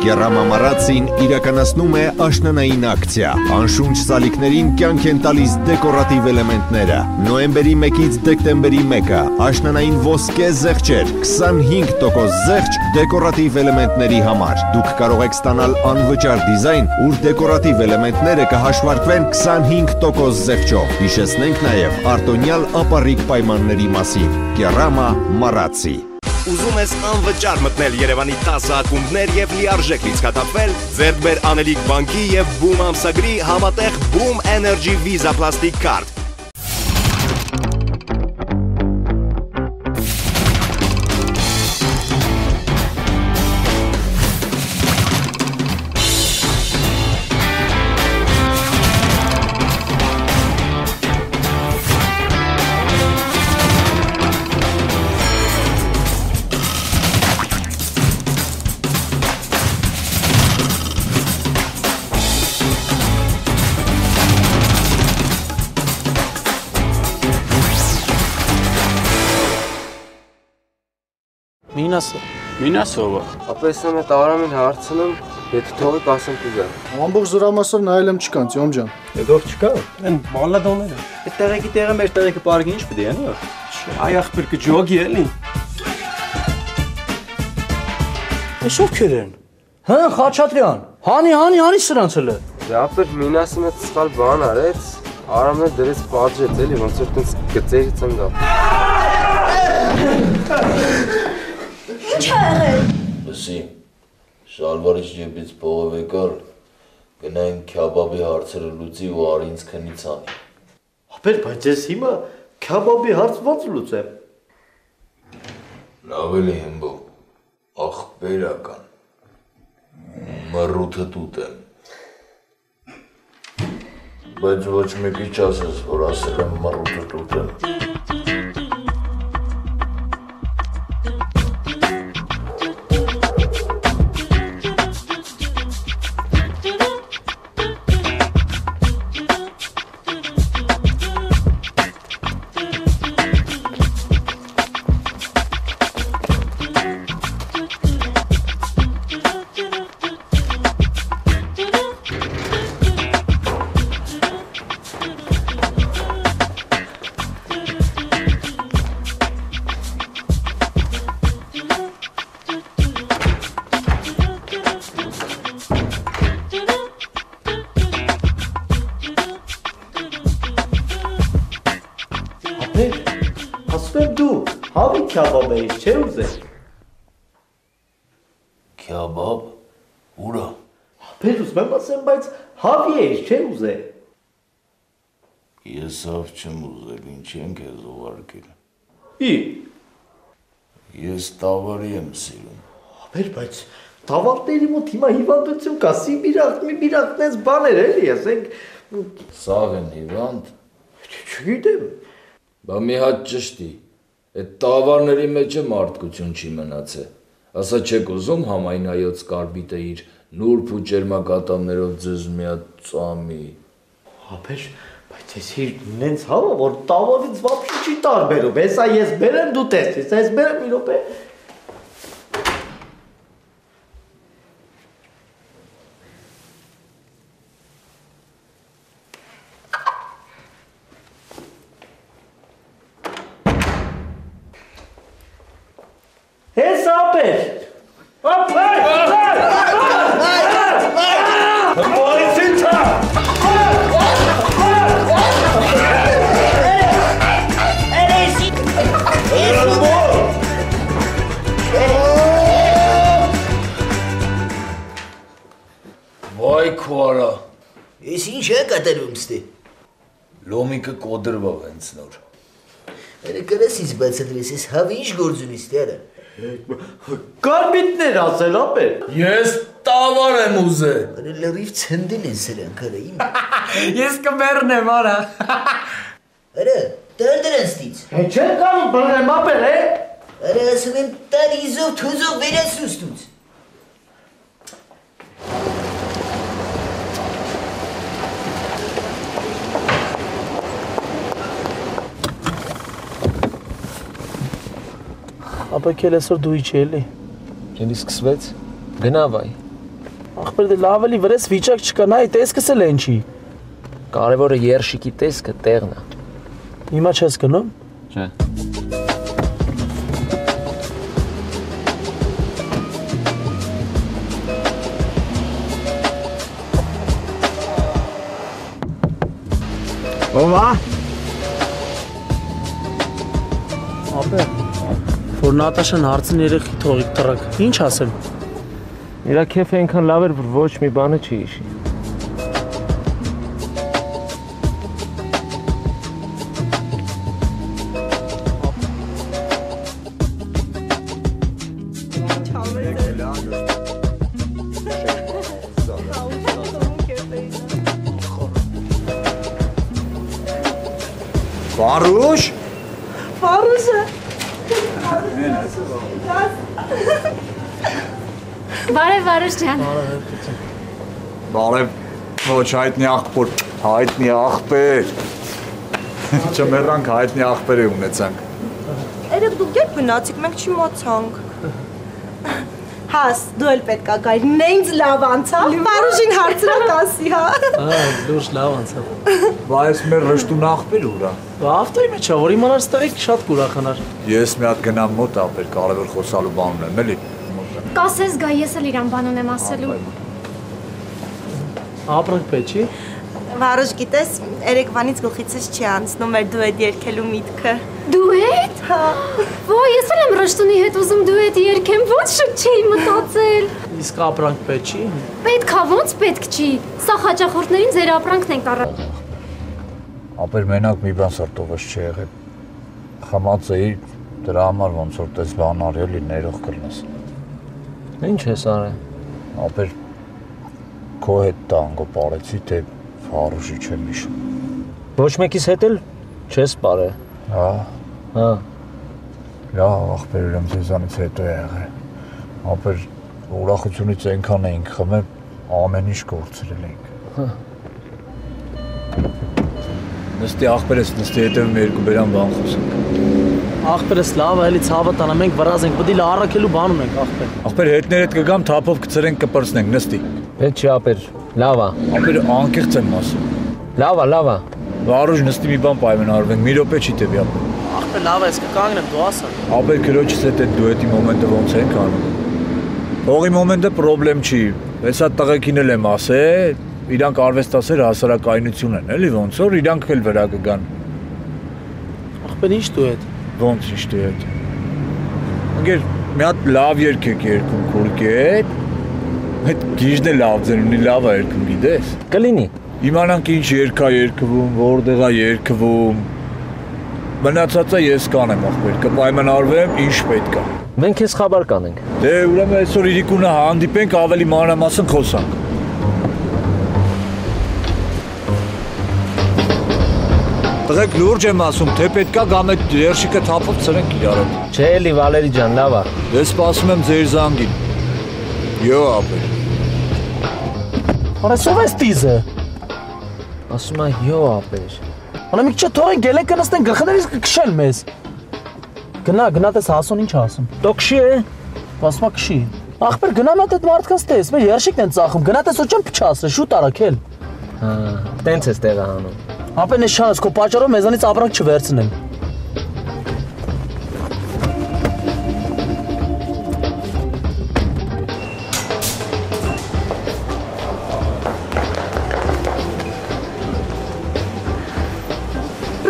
Կերամա Մարացին իրականացնում է աշնանային ակցիա։ Անշունչ սալիկներին կյանք են տալիս դեկորատիվ էլեմենտները։ Նոյեմբերի 1-ից դեկտեմբերի 1-ը աշնանային ոսկե զեղչեր, 25% զեղչ դեկորատիվ էլեմենտների համար։ Դուք կարող եք ստանալ անվճար դիզայն, ուր դեկորատիվ էլեմենտները կհաշվարկվեն 25% զեղչով։ Հիշեցնենք նաև արտոնյալ ապառիկ պայմանների մասին։ Կերամա Մարացի։ Ուզում ես անվճար մտնել Երևանի 10 ակումբներ և լիարժեք լիցքաթափվել, ձեռք բեր Անելիք բանկի և Boom ամսագրի համատեղ Boom Energy Visa Plastic Card։ Մինասովը։ Ապա ես նամետ Արամին հարցնում, եթե թողի կասեմ կուզա։ Ամբողջ զրամասով նայել եմ չկան, Ծյոմ ջան։ Եդոր չկա։ Են մալադոները։ Այդ տեղեկի տեղը մեր տեղեկը պարգի ինչ պետք է անո։ Այ ախպեր կջոգի էլի։ Այսով քերեն։ Հա, Խաչատրյան։ Հանի սրանց էլ։ Դե ապեր Մինասի մեծ սխալ բան արեց, Արամն էլ դրեց բաժետ էլի, ոնց որ տենց գծերից եմ գա։ Ինչ ա եղել։ Լսի, շալվարից ջեբից փողով եկար, գնային քյաբաբի հարցերը լուծի ու արի ինձ քնից անի։ Ապեր, բայց ես հիմա քյաբաբի հարց ոնց լուծեմ։ Լավ էլի հմբո, ախպերական, մռութը տուտ եմ։ Բայց ոչ մեկի չասես, որ ասել եմ մռութը տուտ եմ։ Քյաբաբ էիր, չէ՞ ուզել։ Քյաբաբ, ուրա։ Ապեր ուզում եմ ասեմ, բայց հավի էիր, չէ՞ ուզել։ Ես հավ չեմ ուզել, ինչ եմ քեզ ուղարկել։ Ի։ Ես տավարի եմ սիրում։ Ապեր, բայց տավարների մոտ հիմա հիվանդություն կա, սիբիրախտ, մի բիրախտնես բաներ էլի, ասենք։ Սաղ են հիվանդ։ Չգիտեմ։ Բա մի հատ ճշտի։ Այդ տավարների մեջ է մարդկություն չի մնացել։ Ասա չեք ուզում համայն հայոց կարբիտը իր նուրբ ու ջերմակատամներով ձեզ մի հատ ծամի։ Ապեր, բայց ես նենց հավա, որ տավարից վապշի չի տարբերում, հեսա ես բերեմ դու տեսնես, ես բերեմ մի րոպե։ Հես ապեր։ Վայ քոարա։ Ես ինչ է կատարում ստի։ Լոմիկը կոդրվավ հենց նոր։ Այլ կրեսից բացատրես, ես հավի ինչ գործ ունիս տերը։ Կարբիտներ ասել ապեր։ Ես տավար եմ ուզել։ Այլ լրիվ ցնդել են սրանք արա իմ։ Ես կմեռնեմ, արա։ Արա, դրդրեն ստից։ Հեչ չեմ կարող բռնեմ ապեր, է։ Արա ասում եմ տարիզով թուզով վերացրու ստուց։ Ապա քել այսօր դու իջի էլի։ Էլի սկսվեց։ Գնա վայ։ Ախպեր դե լավ էլի վրես վիճակ չկա, նայ տեսքս էլ են չի։ Կարևորը երշիկի տեսքը տեղն է։ Հիմա չես գնում։ Չէ։ Ո՞վ է։ Ապե։ Որ Նատաշան հարցին երեխի թողիկ տրակ։ Ինչ ասեմ։ Իրա քեֆը այնքան լավ էր, որ ոչ մի բանը չի հիշի։ Վարուշ։ Վարուշը։ Բարև Վարուշ ջան։ Բարև, ոչ հայտնի աղբոր, հայտնի աղբեր։ Չմեռանք հայտնի աղբեր ունեցանք։ Երեք դուք երբ գնացիք, մենք չիմացանք։ Հաս, դու էլ պետք է գայր, նենց լավ անցավ, Վարուշին հարցրակ ասի, հա։ Դուրս լավ անցավ։ Բայց մեր ռշտուն աղբեր ուրա։ Ավտոյի մեջ է, որ իմանար ստեղիկ շատ կուրախանար։ Ես մի հատ գնամ մոտ ապեր, կարևոր խոսալու բան ունեմ, էլի։ Կասես գա, ես էլ իրան բան ունեմ ասելու։ Ապրանք պետք չի։ Վարուշ գիտես, երեկվանից գլխիցս չի անցնում էր դուետ երգելու միտքը։ Դուետ? Հա։ Ոյ, ես էլ եմ Ռշտունի հետ ուզում դուետ երգեմ, ոչ շուտ չէի մտածել։ Իսկ ապրանք պետք չի։ Պետք է, ոնց պետք չի։ Սա հաճախորդներին ձեր ապրանքն ենք առել։ Ապեր մենակ մի բան սրտովս չի եղել։ Խմած էի, դրա համար ոնց որ տես բան արելի ներող կլնես։ Ինչ ես արել։ Ապեր քո հետ տանգո parեցի, թե Վարուշի չեմ հիշում։ Ոչ մեկիս հետ էլ չես parել։ Հա։ Հա։ Լավ, ախպեր ուրեմն ձեզանից հետո է եղել։ Ապեր ուրախությունից այնքան էինք խմել, ամեն ինչ կորցրել ենք։ Հա։ Նստի ախպերս, նստի հետևում երկու բերան բան խոսենք։ Ախպերս լավ է, էլի ցավը տանա, մենք վրազ ենք, պետք է առաքելու բան ունենք, ախպեր։ Ախպեր հետներ հետ կգամ, թափով կծրենք, կպրծնենք, նստի։ Պետք չի ապեր, լավ է։ Ապեր անկեղծ եմ ասում։ Լավ է, լավ է։ Վարուժ նստի մի բան պայմանավորվենք, մի րոպե չի տևի ապեր։ Ախպեր լավ է, ես կկանգնեմ, դու ասա։ Ապեր քրոջս հետ այդ դուետի մոմենտը ոնց ենք անում։ Հողի մոմենտը պրոբլեմ չի։ Հեսա տղեկին էլ եմ ասել, իրանք արվեստասեր հասարակայնություն են, էլի ոնց որ իրանք էլ վրա կգան։ Ախպեր ինչ դու հետ։ Ոնց ինչ դու հետ։ Ընկեր, մի հատ լավ երգ եք երգում քուրքի հետ։ Այդ գիժն է լավ ձեն ունի, լավ է երգում, գիտես։ Կլինի։ Իմանանք ինչ երգ է երգվում, որտեղ է երգվում։ Մնացածը ես կանեմ ախպեր, կպայմանավորվեմ ինչ պետք է։ Մենք քեզ խաբար կանենք։ Դե ուրեմն այսօր Իրիկունը հանդիպենք, ավելի մանրամասն խոսանք։ Տղեկ լուրջ եմ ասում, թե պետքա գամ այդ երշիկը թափով ծրենք իրար հետ։ Չէ էլի Վալերի ջան, լավ է։ Ես սպասում եմ ձեր զանգին։ Յո ապեր։ Արասով ես տիզը։ Ասում է յո ապեր։ Անա մի քիչ թողեն գելեն կնստեն գլխներից կքշել մեզ։ Գնա տես հասուն ինչ ասում։ Տոքշի է։ Ասում է քշի։ Ախպեր գնա մատ այդ մարդկանց տես, մեր երշիկն են ծախում, գնա տես ու չեմ փչացրել, շուտ արաքել։ Հա, տենց ես տեղը հանում։ Ապեն ես շանս, քո պատճառով մեզանից ապրանք չվերցնեն։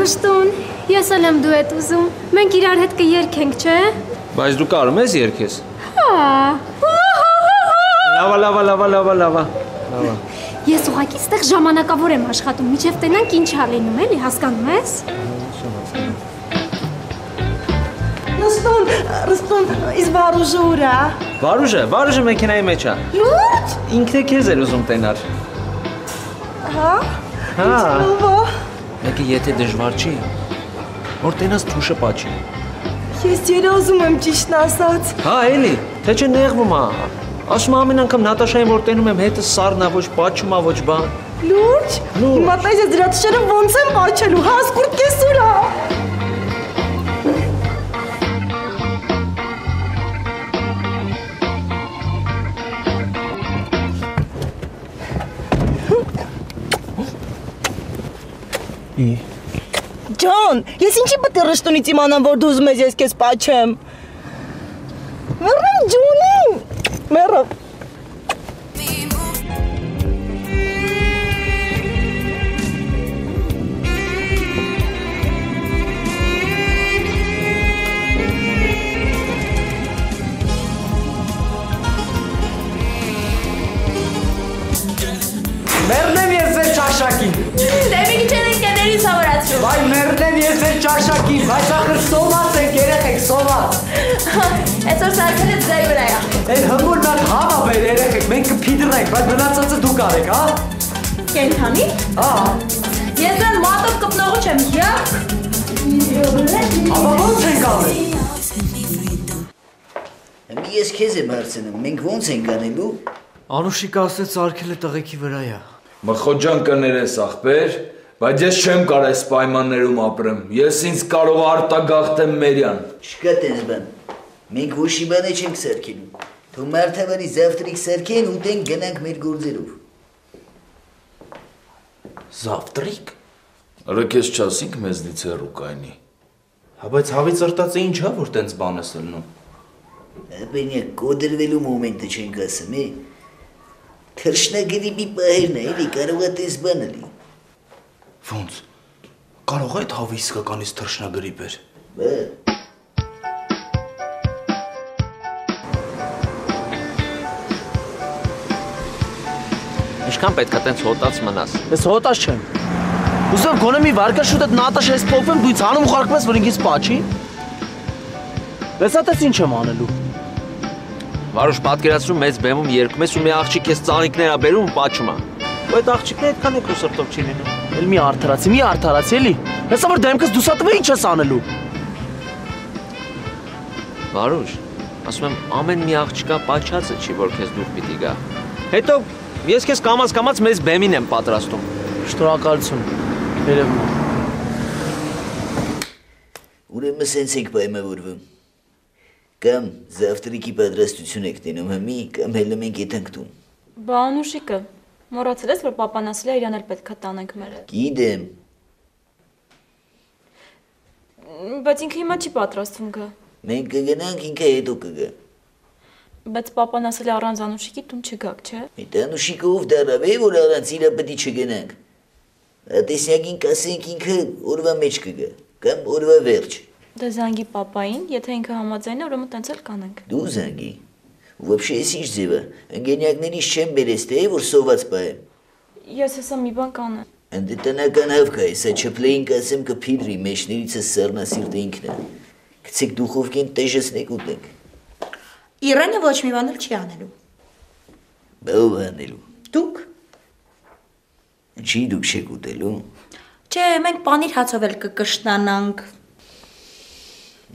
Ռշտուն, ես էլ եմ դուետ ուզում, մենք իրար հետ կերգենք, չէ։ Բայց դու կարում ես երգես։ Հա։ Լավա։ Ես ուղղակի ստեղ ժամանակավոր եմ աշխատում, միջև տենանք ինչ ա լինում, էլի, հասկանում ես։ Ռստուն, իսկ Վարուժը ուր է։ Վարուժը մեքենայի մեջ է։ Լուրջ։ Ինքն է քեզ էր ուզում տենար։ Հա։ Հա։ Մեկը եթե դժվար չի, որ տենաս թուշը պաչի։ Ես երազում եմ ճիշտն ասած։ Հա, էլի, թե չէ նեղվում է։ Ասում ամեն անգամ Նատաշային որ տենում եմ հետը սառնա ոչ պաչում է ոչ բան։ Լուրջ։ Հիմա տես ես դրա տշերը ոնց եմ պաչելու, հա, սկուրտ կեսուրա։ Ջան, ես ինչի պետք է ռշտունից իմանամ, որ դու ուզում ես ես քեզ պաչեմ։ Մեռնեմ ջունին։ Մեռը։ Մեռնեմ ես ձեր ճաշակին։ Դեմիք չեն ընկերներից հավարացրու։ Վայ մեռնեմ ես ձեր ճաշակին, բայց ախր սոված ենք երեխեք, սոված։ Այսօր սարքել եք ձեր վրա է։ Էն հմուր նար հավա բեր երեխեք, մենք կփիդրենք, բայց մնացածը դուք արեք, հա։ Կենթանի։ Ես դրան մատով կպնողը չեմ, յա։ Աբա ոնց ենք անել։ Ես քեզ եմ հարցնում, մենք ոնց ենք անելու։ Անուշիկը ասեց սարքելը տղեկի վրա է։ Մխոջան կներես ախպեր, բայց ես չեմ կարող այս պայմաններում ապրեմ։ Ես ինձ կարող արտագաղթեմ Մերյան։ Չկա տես բան։ Մենք ոչի բան չենք սարքելու։ Թող մարդավարի զավտրիկ սարքեն ու տենք գնանք մեր գործերով։ Զավտրիկ։ Արա քեզ չասինք մեզնից հեռու կայնի։ Հա բայց հավի ծրտածը ինչ է որ տենց բան ես լնում։ Բենյակ կոդրվելու մոմենտը չենք ասում, է։ Թռշնագրիպի պահերն է, էլի կարող է տես բան ալի։ Ոնց։ Կարող է այդ հավի իսկականից թռշնագրիպ էր։ Ինչքան պետք է տենց հոտած մնաս։ Ես հոտած չեմ։ Ուզում գոնե մի վարկաշուտ այդ Նատաշայից փոխվեմ, դու ինձ հանում խարքում ես, որ ինքս պաչի։ Լսա տես ինչ եմ անելու։ Վարուշ պատկերացրու մեծ բեմում երգում ես ու մի աղջիկ ես ծանիկներ ա բերում ու պաչում ա։ Ու այդ աղջիկն այդքան էքո սրտով չի լինում։ Էլ մի արդարացի էլի։ Հեսա որ դեմքս դուսատվե ինչ ես անելու։ Վարուշ, ասում եմ ամեն մի աղջիկա պաչածը չի, որ քեզ դուր պիտի գա։ Հետո ես քեզ կամաց մեծ բեմին եմ պատրաստում։ Շնորհակալություն։ Երևում է։ Ուրեմն սենց ենք պայմանավորվում։ Կամ զավտրիկի պատրաստություն եք տենում հմի, կամ հելը մենք եթանք տուն։ Բա Անուշիկը, մոռացել ես, որ պապան ասել է իրան էլ պետք է տանենք մեր։ Գիտեմ։ Բայց ինքը հիմա չի պատրաստվում գա։ Մենք կգնանք, ինքը հետո կգա։ Բայց պապան ասել է առանց Անուշիկի տուն չգաք, չէ։ Այդ Անուշիկը ով դարավ է, որ առանց իրա պետք չգնանք։ Տեսնյակին կասենք ինքը օրվա մեջ կգա, կամ օրվա վերջ։ Դե զանգի պապային, եթե ինքը համաձայն է, ուրեմն տենց էլ կանենք։ Դու զանգի։ Вообще ես ինչ ձևը, ընկերներիս չեմ բերես թե որ սոված պահեմ։ Ես հեսա մի բան կանեմ։ Ընդ տնական հավքա, հեսա չփլեին կասեմ կփիդրի մեջներիցս սառնասիրտը ինքն է։ Գցեք դուխովկին տեժեսնեք ուտենք։ Իրանը ոչ մի բան էլ չի անելու։ Ո՞վ անելու։ Դուք։ Ինչի դուք չեք ուտելու։ Չէ, մենք պանիր հացով էլ կկշտանանք։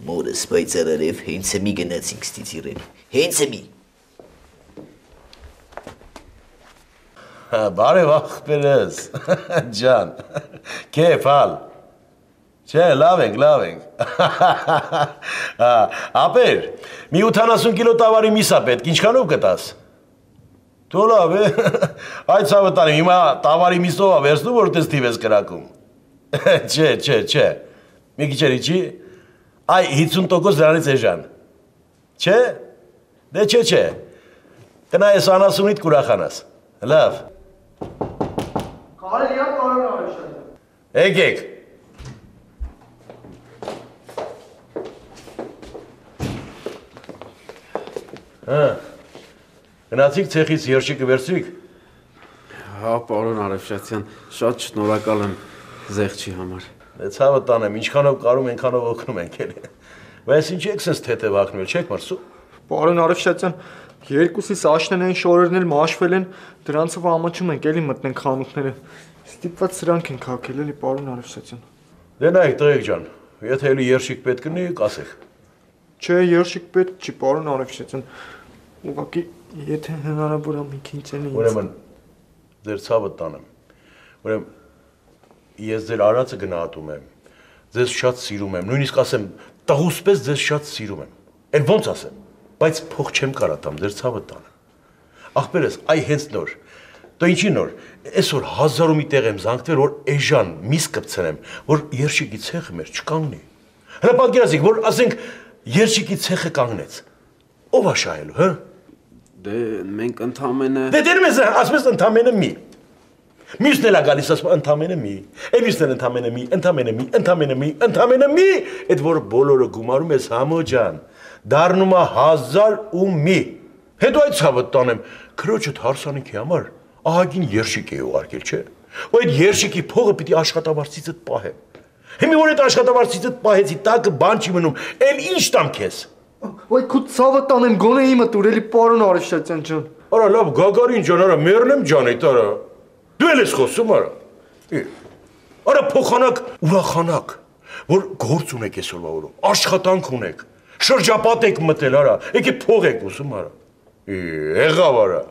Մորս պայծարարև հենց մի գնացինք ստից իրեն։ Հենց մի։ Բարև ախպերս, ջան, կեփ հալ։ Չէ, լավ ենք։ Ապեր, մի 80 կիլո տավարի միսա պետք, ինչքանով կտաս։ Դու լավ է, այդ ցավը տանի, հիմա տավարի միսով ա վերցնում, որ տես թիվ ես կրակում։ Չէ, մի քիչ էլի այ 50% դրանից էժան։ Չէ։ Դե չէ։ Տնայես անասունիդ կուրախանաս։ Լավ։ Կարելի է պարոն Արեշյան։ Եկեք։ Գնացիք ցեխից երշիկը վերցրիք։ Հա, պարոն Արեշյան, շատ շնորհակալ եմ զեղչի համար։ Դե ցավը տանեմ, ինչքանով կարում այնքանով օգնում ենք էլի։ Բայց ինչ եք sense թեթև ակնել, չեք մրսու։ Պարոն Արեշյան, երկուսիս աշնանային շորերն էլ մաշվել են, դրանցով ամաչում ենք էլի մտնենք խանութները։ Ստիպված սրանք ենք հագել էլի պարոն Արեշյան։ Դե նայեք տղեկ ջան, եթե էլի երշիկ պետք կնի, կասեք։ Չէ, երշիկ պետք չի պարոն Արեշյան։ Ուղղակի եթե հնարավոր է մի քիչ էլի։ Ուրեմն ձեր ցավը տանեմ։ Ուրեմն ես ձեր արածը գնահատում եմ, ձեզ շատ սիրում եմ, նույնիսկ ասեմ, տղուսպես ձեզ շատ սիրում եմ, էլ ոնց ասեմ, բայց փող չեմ կարա տամ, ձեր ցավը տանեմ, ախպերս, այ հենց նոր, Դու ինչի նոր, այսօր 1000 մի տեղ եմ զանգվել, որ էժան միս կպցնեմ, որ երշիկի ցեխը մեր չկանգնի։ Հələ պատկերացիք, որ ասենք երշիկի ցեխը կանգնեց։ Ո՞վ է շահելու, հա։ Դե մենք ընդամենը Դե դերում ես, ասես ընդամենը մի։ Մյուսն էլ է գալիս ասում ընդամենը մի։ Էլիսն էլ ընդամենը մի, այդ որ բոլորը գումարում ես համո ջան, դառնում է 1001։ Հետո այդ ցավը տանեմ, քրոջդ հարսանիքի համար ահագին երշիկ է ուղարկել, չէ։ Ու այդ երշիկի փողը պիտի աշխատավարձիցդ պահեմ։ Հիմա որ այդ աշխատավարձիցդ պահեցի, տակը բան չի մնում, էլ ինչ տամ քեզ։ Ոայ քո ցավը տանեմ գոնե իմը տուրելի պարոն Արիշտյան ջան։ Արա լավ Գագարին ջան, արա մեռնեմ ջան, այդ արա։ Դու ես խոսում արա։ Արա փոխանակ, ուրախանակ, որ գործ ունեք այսօրվա օրում, աշխատանք ունեք, շրջապատ եք մտել արա, եկեք փող եք ուզում արա։ Եղավ արա։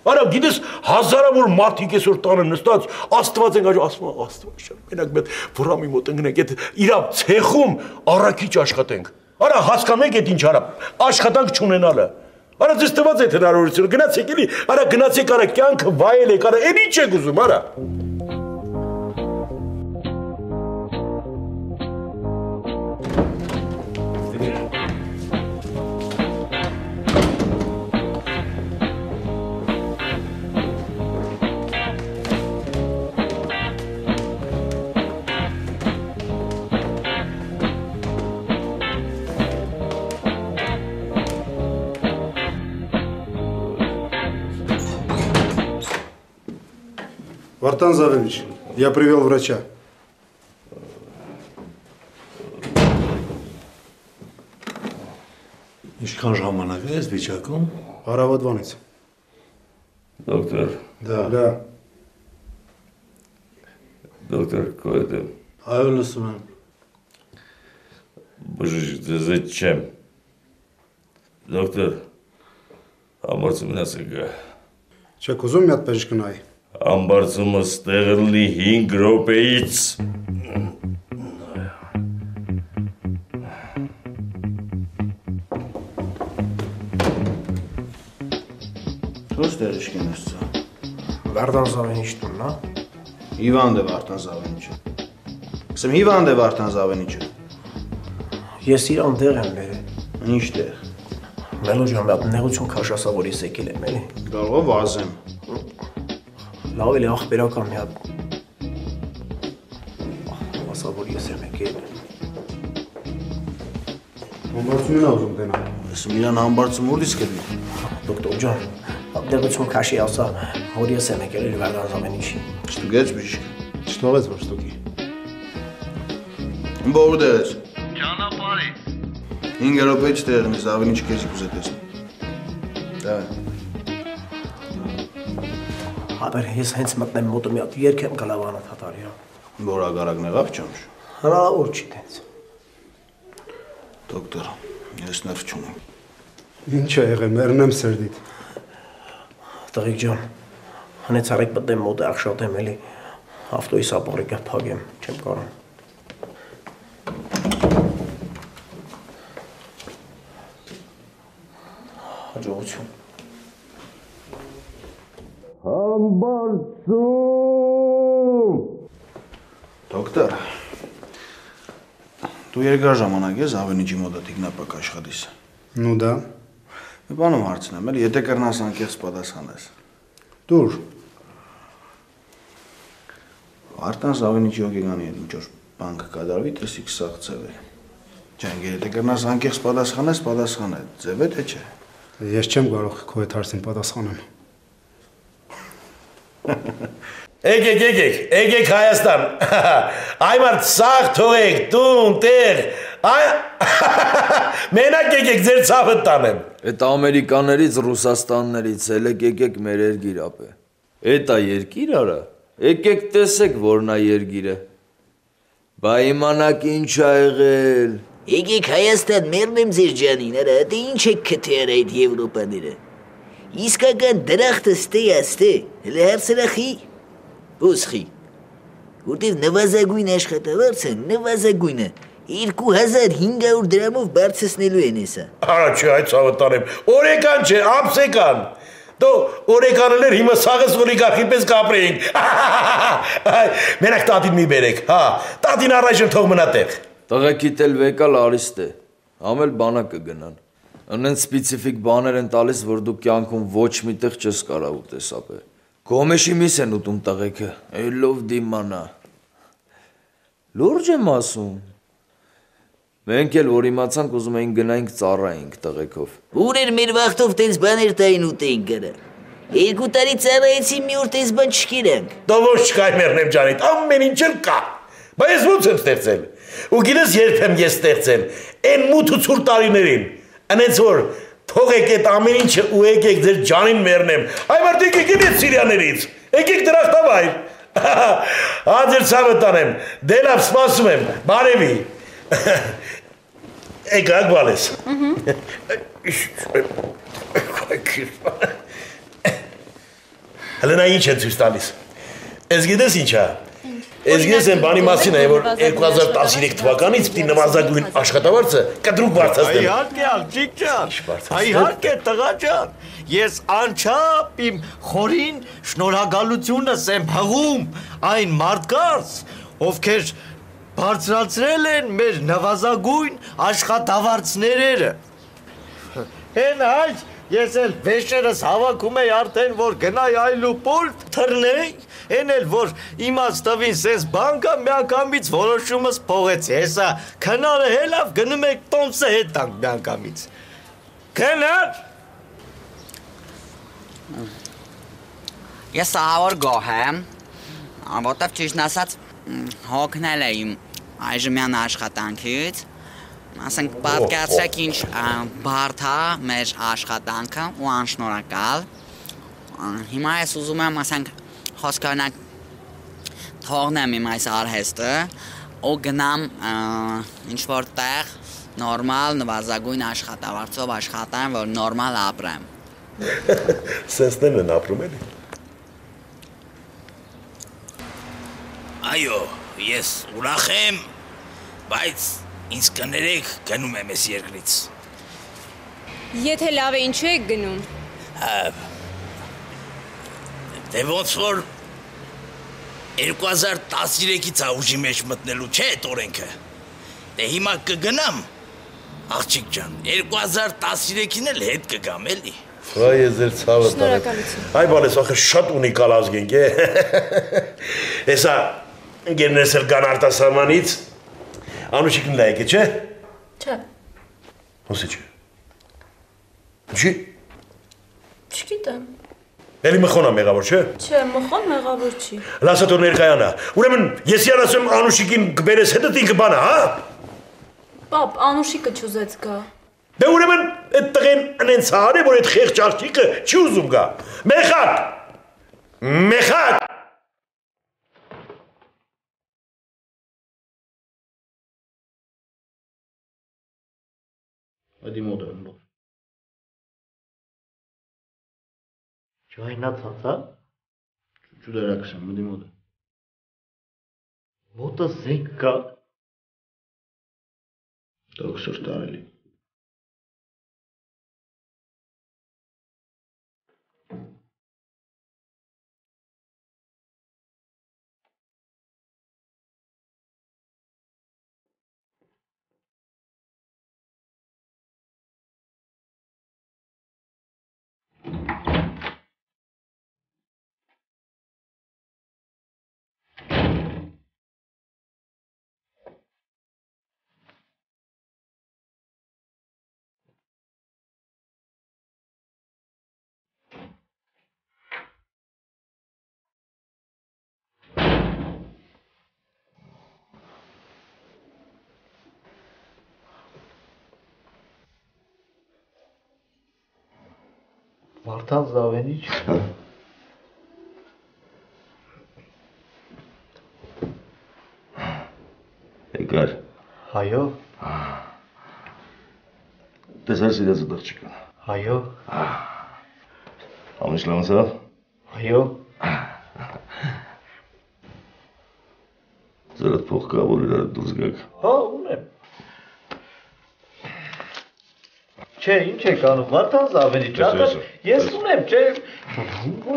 Արա գիտես հազարավոր մարդիկ այսօր տանը նստած Աստված են գալու ասում Աստված շա մենակ մեծ վրամի մոտ ընկնենք այդ իրա ցեխում առաքիչ աշխատենք։ Արա հասկանում եք այդ ինչ արա աշխատանք չունենալը։ Արա ձեզ տված այդ հնարավորությունը գնացեք էլի արա գնացեք արա կյանքը վայելեք արա այն ինչ եք ուզում արա։ Вартан Завелич, я привел врача. Ինչքան ժամանակ է այս վիճակում։ Հարավոտվանից։ Դոկտոր։ Да. Դոկտոր Կոյդը։ Այո, լսում եմ։ Բժիշկ ձեզ չեմ։ Դոկտոր, ամրցումն ասեք։ Չեք ուզում մի հատ բժիշկ գնայի։ Ամբարձումը ստեղլի 5 րոպեից։ Ո՞ց դերիշք են ասցա։ Վարդան Զավենիչ տունն, հա։ Հիվանդ է Վարդան Զավենիչը։ Ասեմ հիվանդ է Վարդան Զավենիչը։ Ես իրան դեղ եմ բերել։ Ինչ դեղ։ Մելոջան մի հատ նեղություն քաշասա որ ես եկել եմ, էլի։ Կարող է վազեմ։ Լավ էլի ախպերական մի հատ։ Ասա որ ես եմ եկել։ Համբարձումն է ուզում դենալ։ Ասում իրան համբարձում ուր իսկ էլի։ Դոկտոր ջան, դեղություն քաշի ասա, որ ես եմ եկել Վարդան Զավենիչի։ Չտուգեց բժիշկ։ Չթողեց որ ստուգի։ Բող դերես։ Ճանապարհի։ 5 րոպեից տեղն է Զավենիչը քեզ կուզե տեսնել։ Դա։ Հաբեր ես հենց մտնեմ մոտը մի հատ երկեմ գլավանը թաթարի, հա։ Որ ագարակն եղավ ճամշ։ Հնարավոր չի տենց։ Դոկտոր, ես ներվ չունեմ։ Ինչ է եղել, մեռնեմ սրդիդ։ Տղիկ ջան, հնեց արեք մտնեմ մոտը աղշատեմ էլի, ավտոյի սապարիկը փագեմ, չեմ կարող։ Հաջողություն։ Համբարձում։ Դոկտոր, դու երկար ժամանակ ես Ավենիչի մոտը տիկնապակ աշխատիս։ Ну да։ Մի բանում հարցնեմ, էլի, եթե կրնաս անկեղծ պատասխանես։ Դուր։ Վարդան Զավենիչի հոգեգանի հետ ինչ որ բան կկատարվի, տեսիք սաղ ձև է։ Ջան, եթե կրնաս անկեղծ պատասխանես, պատասխանե, ձև է թե չէ։ Ես չեմ կարող քո այդ հարցին պատասխանեմ։ Եկեք Հայաստան։ Այ մարդ սաղ թողեք, տուն, տեղ։ Մենակ եկեք ձեր ցավը տանեմ։ Այդ ամերիկաներից, ռուսաստաններից էլ եկեք մեր երկիր ապե։ Էդ է երկիր արա։ Եկեք տեսեք որն է երկիրը։ Բա իմանաք ինչ ա եղել։ Եկեք Հայաստան մեռնեմ ձեր ջանին, արա, դե ինչ եք քթեր այդ Եվրոպաները։ Իսկական դրախտը ստե, հələ հարցրախի։ Ոսխի։ Որտեվ նվազագույն աշխատավարձը նվազագույնը 2500 դրամով բարձրացնելու են հեսա։ Արա չէ, այդ ցավը տանեմ։ Օրեկան չէ, ամսեկան։ Դու օրեկաններ հիմա սաղս օլիգարխի պես կապրեինք։ Մենակ տատին մի բերեք, հա, տատին առայժմ թող մնա տեղ։ Տղեկիդ էլ վեկալ արիստ է, ամել բանակ կգնան։ Անեն սպիցիֆիկ բաներ են տալիս, որ դու կյանքում ոչ միտեղ չես կարող տեսապե։ Կոմեշի միս են ուտում տղեկը, էլով դիմանա։ Լուրջ եմ ասում։ Մենք էլ որ իմացանք ուզում էինք գնայինք ծառայինք տղեկով։ Ուներ մեր վախտով տենց բաներ տային ուտեինք գնա։ 2 տարի ծառայեցի մի օր տես բան չգիտենք։ Դա ոչ չկա մերնեմ ջանիդ, ամեն ինչ էլ կա։ Բայց ես ո՞նց եմ ստեղծել։ Ու գիտես երբ եմ ես ստեղծել, այն մութ ու ցուրտ տարիներին։ Անենց որ թողեք այդ ամեն ինչը ու եկեք ձեր ջանին մերնեմ։ Այ մարդիկ եկեք այդ Սիրիաներից։ Եկեք դրախտավայր։ Հա ձեր ցավը տանեմ։ Դե լավ սպասում եմ։ Բարևի։ Եկեք բալես։ Հələ նա ինչ են ցույց տալիս։ Ես գիտես ինչա։ Ես գիտես են բանի մասին է, որ 2013 թվականից պիտի նվազագույն աշխատավարձը կտրուկ բարձրացնեմ։ Իհարկե, աղջիկ ջան։ Իհարկե, տղա ջան։ Ես անչափ իմ խորին շնորհակալությունս եմ հղում այն մարդկանց, ովքեր բարձրացրել են մեր նվազագույն աշխատավարձները։ Հեն հայ ես էլ վեշերս հավաքում էի արդեն, որ գնայի այլուպորտ թռնեի, են էլ որ իմաց տվին սես բանկա միանգամից որոշումս փողեցի, հեսա քնարը հելավ գնում եք տոմսը հետ տանք միանգամից։ Քնար։ Ես ահավոր գոհ եմ, որտև ճիշտ ասած հոգնել էի այժմյան աշխատանքից, ասենք պատկերացրեք ինչ բարդ է մեր աշխատանքը ու անշնորհակալ։ Հիմա ես ուզում եմ ասենք խոսքորնակ թողնեմ իմ այս արհեստը ու գնամ ինչ-որ տեղ նորմալ նվազագույն աշխատավարձով աշխատեմ, որ նորմալ ապրեմ։ Սենսներն են ապրում էլի։ Այո, ես ուրախ եմ, բայց ինձ կներեք գնում եմ ես երկրից։ Եթե լավ է ինչու եք գնում։ Դե ոնց որ 2013-ից ուժի մեջ մտնելու չէ այդ օրենքը։ Դե հիմա կգնամ, աղջիկ ջան, 2013-ին էլ հետ կգամ էլի։ Ֆրայ ես ձեր ցավը տանեմ։ Այ բալես ախր շատ ունիկալ ազգենք է։ Հեսա ընկերներս էլ կան արտասահմանից։ Անուշիկն լայք է, չէ։ Չէ։ Ոնց է չէ։ Ինչի։ Չգիտեմ։ Էլի մխոն է մեղավոր, չէ։ Չէ, մխոն մեղավոր չի։ Լասա թող ներկայանա։ Ուրեմն ես ասում Անուշիկին կբերես հետդ ինքը բանա, հա։ Պապ, Անուշիկը չուզեց գա։ Դե ուրեմն այդ տղեն անենց հարի, որ այդ խեղճ աղջիկը չի ուզում գա։ Մեխակ։ Մեխակ։ Ադի մոդը եմ բող։ Չայնացած, հա։ Չուդարակս եմ, ադի մոդը։ Մոտը զենք կա։ Դոքսոր տարելի։ Վարդան Զավենիչ։ Եկար։ Հայո։ Տեսար սիրած ուտեղ չկա։ Հայո։ Ամիշ լավնսավ։ Հայո։ Զրդ փող կա, որ իրար դուրս գաք։ Հա, ունեմ։ Չէ, ինչ եք անում, Վարդան Զավենիչ, ես ունեմ, չէ,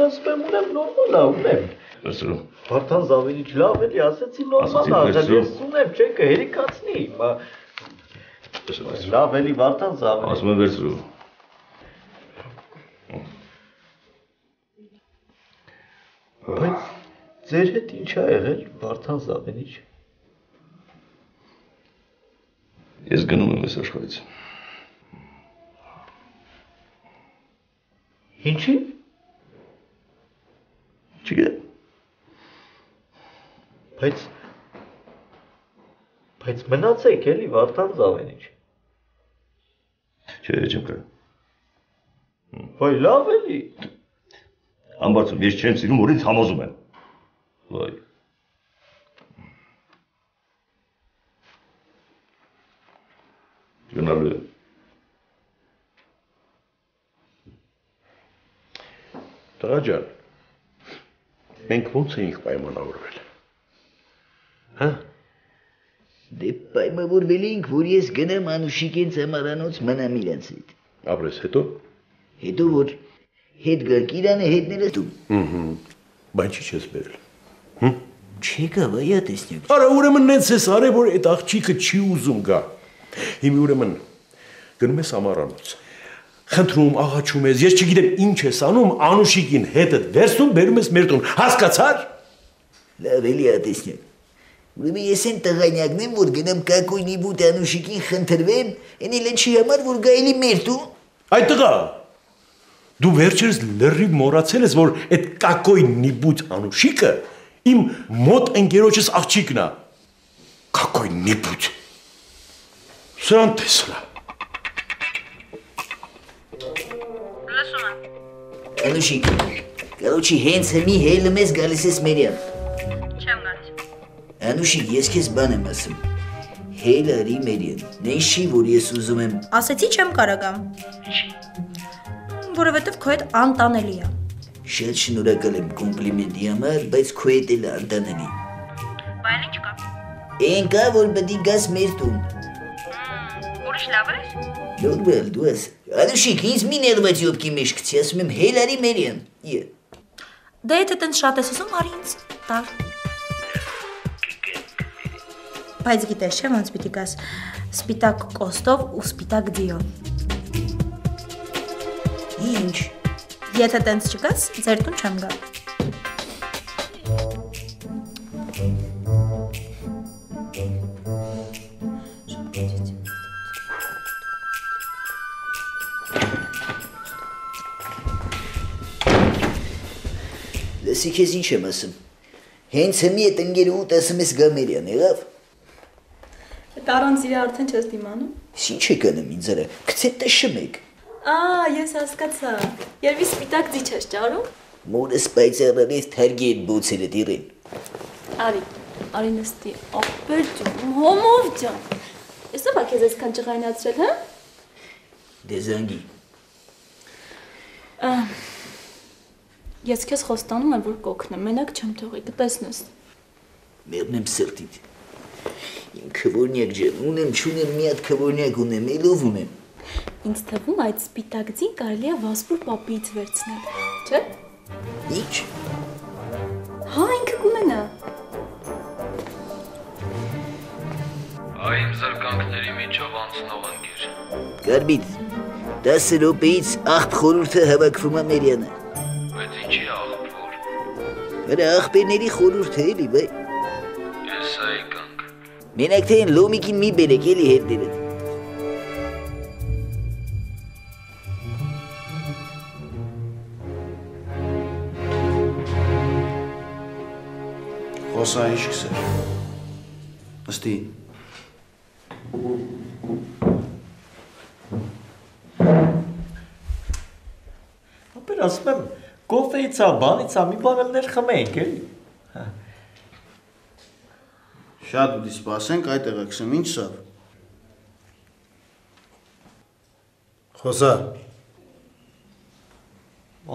ասում եմ ունեմ, նորմալ է, ունեմ։ Վերցրու։ Վարդան Զավենիչ, լավ էլի, ասեցի նորմալ է, ես ունեմ, չէ, կհերիքացնի։ Լավ էլի, Վարդան Զավենիչ։ Ասում եմ վերցրու։ Բայց ձեր հետ ինչ ա եղել, Վարդան Զավենիչ։ Ես գնում եմ այս աշխարհից։ Ինչի՞։ Չգիտեմ։ Բայց մնացեք էլի, Վարդան Զավենիչ։ Չէ, չեմ կարող։ Վայ, լավ էլի։ Ամբարձում, ես չեմ սիրում, որ ինձ համոզում են։ Վայ։ Գնալու եմ։ Տղա ջան, մենք ոնց էինք պայմանավորվել։ Հա։ Դե պայմանավորվել էինք, որ ես գնամ Անուշիկին ծամարանոց մնամ իրանց հետ։ Ապրես հետո։ Հետո որ հետ գարկ իրանը հետները դու։ Բայց չի չես բերել։ Չեկա, վայա տեսնյակ։ Արա ուրեմն նենց ես արել, որ այդ աղջիկը չի ուզում գա։ Հիմա ուրեմն գնում ես ամառանոց։ Խնդրում, աղաչում ես, ես չգիտեմ ինչ ես անում, Անուշիկին հետդ վերցնում, բերում ես մեր տուն։ Հասկացար։ Լավ էլի ատեսնյակ։ Ուրեմն ես են տղանյակն եմ, որ գնամ կակոյնի բուտ Անուշիկին խնդրվեմ, են էլ ինչի համար, որ գա էլի մեր տուն։ Այդ տղա, դու վերջերս լրիվ մոռացել ես, որ այդ կակոյնի բուտ Անուշիկը իմ մոտ ընկերոջս աղջիկն է։ Կակոյնի բուտ։ Սրան տեսլա։ Լսում եմ։ Անուշիկ, կարոչի հենց հմի հելում ես գալիս ես մերյան։ Չեմ գալիս։ Անուշիկ, ես քեզ բան եմ ասում։ Հել արի մերյան, նենց չի, որ ես ուզում եմ։ Ասեցի չեմ կարող գամ։ Որովհետև քո հետ անտանելի է։ Շատ շնորհակալ եմ կոմպլիմենտի համար, բայց քո հետ էլ անտանելի։ Բայց ինչ կա։ Էն կա, որ պետք է գաս մեր տուն։ Ուրիշ լավ ես։ Նորմալ, դու ես։ Անուշիկ, ինձ մի ներվացի օպկի մեջ գցի, ասում եմ հել արի մերյան։ Դե եթե տենց շատ ես ուզում, արի ինձ տար։ Բայց գիտես չէ, ոնց պիտի գաս սպիտակ կոստով ու սպիտակ դիով։ Ինչ։ Եթե տենց չգաս, ձեր տուն չեմ գա։ Լսի քեզ ինչ եմ ասում։ Հենց հմի այդ ընկերուհուդ ասում ես գա մերյան, եղավ։ Այդ առանց իր արդեն չես դիմանում։ Ինչ եք անում ինձ արա, գցե տշում եք։ Ես հասկացա։ Երևի սպիտակ ձիչ ես ճարում։ Մորս պայծառարես թարգի են բոցերը դիրին։ Արի նստի, ապեր ջան, հոմով ջան։ Ես ո՞վ ա քեզ այսքան ջղայնացրել, հա։ Դե զանգի։ Ես քեզ խոստանում եմ, որ կօգնեմ, մենակ չեմ թողի, կտեսնես։ Մեռնեմ սրտիդ։ Իմ քվորնյակ ջան, ունեմ, չունեմ, մի հատ քվորնյակ ունեմ, ելով ունեմ։ Ինձ թվում այդ սպիտակ ձին կարելի է Վասպուր պապից վերցնել, չէ՞։ Ինչ։ Հա, ինքը կունենա։ Այ իմ զրկանքների միջով անցնող ընկեր։ Կարբիտ, 10 րոպեից աղբ խորհուրդը հավաքվում է մերյանը։ Բայց ինչի աղբոր։ Հրա աղբերների խորհուրդ է էլի, բայ։ Ես սա եկանք։ Մենակ թե են լոմիկին մի բերեք էլի հետները։ Խոսա ինչ կսեր։ Նստի։ Ապեր ասում եմ, կոֆեից ա, բանից ա, մի բան էլ ներխմենք, էլի։ Շատ ուտի սպասենք, այդ եղակսեմ, ինչ սավ։ Խոսա։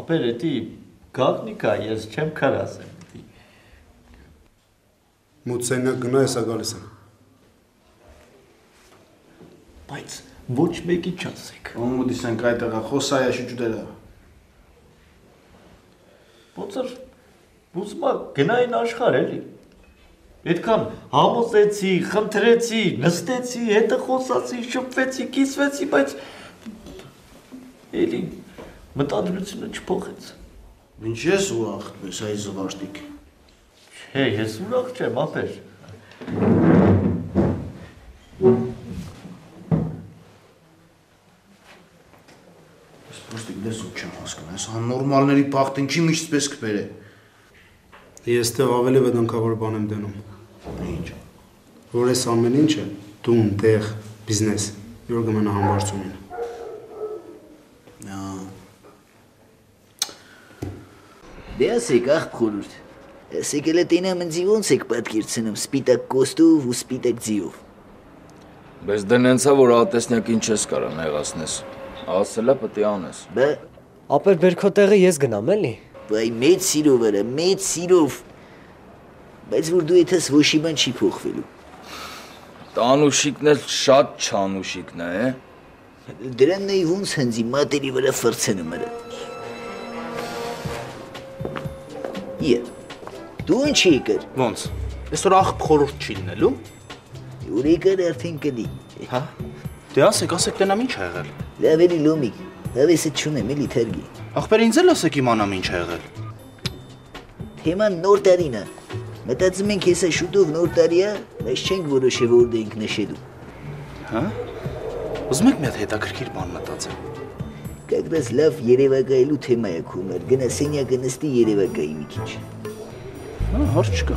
Ապեր էտի գաղնիկա, ես չեմ կար ասեմ։ Մուտ սենյակ գնա, եսա գալիս եմ։ Բայց ոչ մեկի չասեք։ Ոմուդիս ենք այդտեղա խոսայա շուճուտելա։ Ոնց էր ուզմա գնային աշխարհ էլի։ Այդքան համոզեցի, խնդրեցի, նստեցի, հետը խոսացի, շփվեցի, կիսվեցի, բայց էլի մտադրությունը չփոխեց։ Ինչ ես ուրախ ես այ զվարթիկ։ Չէ, ես ուրախ չեմ, ապեր։ Պրոստիկ դες ու չեմ հասկանում, այս աննորմալների բախտին չի միշտպես կբերե։ Ես դե ավելի վտանգավոր բան եմ դնում։ Ինչ։ Որ այս ամեն ինչը տուն, տեղ, բիզնես, որ գմնա համբարձումին։ Դե ասեք աղբ խորուրդ, ասեք էլ տենա մնձի ոնց եք պատկերցնում սպիտակ կոստով ու սպիտակ ձիով։ Բայց դե նենցա, որ ատեսնյակին չես կարա նեղացնես, ասելա պտի անես։ Բե, ապեր բերքո տեղը ես գնամ էլի։ Բայ մեծ սիրով արա, մեծ սիրով, բայց որ դու եթես ոչի բան չի փոխվելու։ Տանուշիկն էլ շատ չանուշիկն է, Դրան նեի ոնց հնձի մատերի վրա ֆրցնում արա։ Դու ինչ եկար։ Ոնց, այսօր աղբ խորուրդ չի լինելու։ Ուր եկար արդեն կլի։ Հա, դե ասեք տնամ ինչ ա եղել։ Լավ էլի լոմիկ, հավեսը չունեմ էլի թարգի։ Աղբեր ինձ էլ ասեք իմանամ ինչ ա եղել։ Թեման նոր տարին է։ Մտածում ենք հեսա շուտով նոր տարի է, բայց չենք որոշել որ դենք նշելու։ Հա։ Ուզում եք մի հատ հետաքրքիր բան մտածեմ։ Կակրած լավ երևակայելու թեմա է քումեր, գնա սենյակը նստի երևակայի մի քիչ։ Հա, հարց չկա։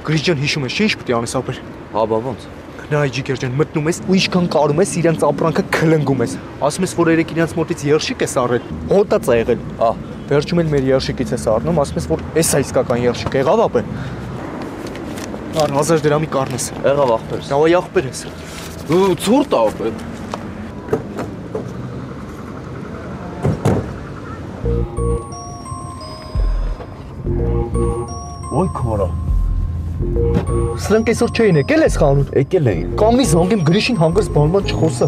Գրիշ ջան, հիշում ես, ինչ պետք է անես ապեր։ Հա, բա ոնց։ Գնա Ջիգեր ջան, մտնում ես ու ինչքան կարում ես իրենց ապրանքը քլնգում ես։ Ասում ես, որ երեք իրենց մոտից երշիկ ես առել։ Հոտած է եղել։ Հա, վերջում էլ մեր երշիկից ես առնում, ասում ես, որ էս է իսկական երշիկ, եղավ ապե։ Ար 1000 դրամի կառնես։ Եղավ ախպերս։ Դա ոյ ախպեր ես։ Ու ցուրտ է ապե։ Ոյ քորա։ Սրանք այսօր չէին եկել ես խանութ։ Եկել էին։ Կամի զանգեմ Գրիշին հանգրց բանման չխոսա։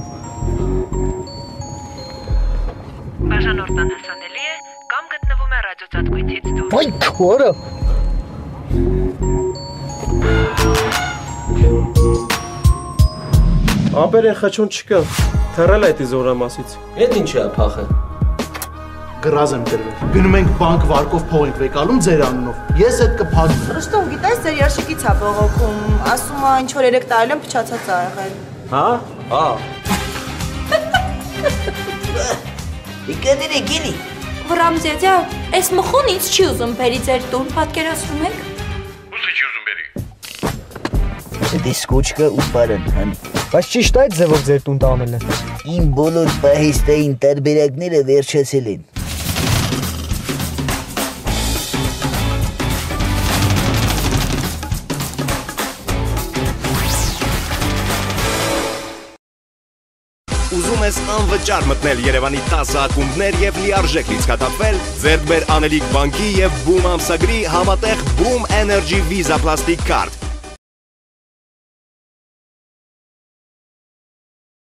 Բաժանորդն հասանելի է կամ գտնվում է ռադիոծածկույթից դուրս։ Ոյ քորա։ Ապեր խաչուն չկա։ Թռել այդ զորամասից։ Էդ ինչ է փախը։ Գրազ եմ դրվել։ Գնում ենք բանկ վարկով փող ենք վեկալում ձեր անունով։ Ես այդ կփակեմ։ Ռուստոմ, գիտես, ձեր երշիկից է բողոքում։ Ասում է, ինչ որ երեք տարել եմ փչացած ա եղել։ Հա? Հա։ Եկաները գելի։ Վրամ ձեձա, այս մխուն ինձ չի ուզում բերի ձեր տուն, պատկերացնում եք։ Ուսի չի ուզում բերի։ Դե սկոչկա ու պարան հանի։ Բայց ճիշտ այդ ձևով ձեր տուն տանել են։ Իմ բոլոր պահեստային տարբերակները վերջացել են։ Ուզում ես անվճար մտնել Երևանի 10 ակումբներ եւ լիարժեք լիցքաթափվել, ձեռք բեր Անելիք բանկի եւ Boom ամսագրի համատեղ Boom Energy Visa Plastic Card։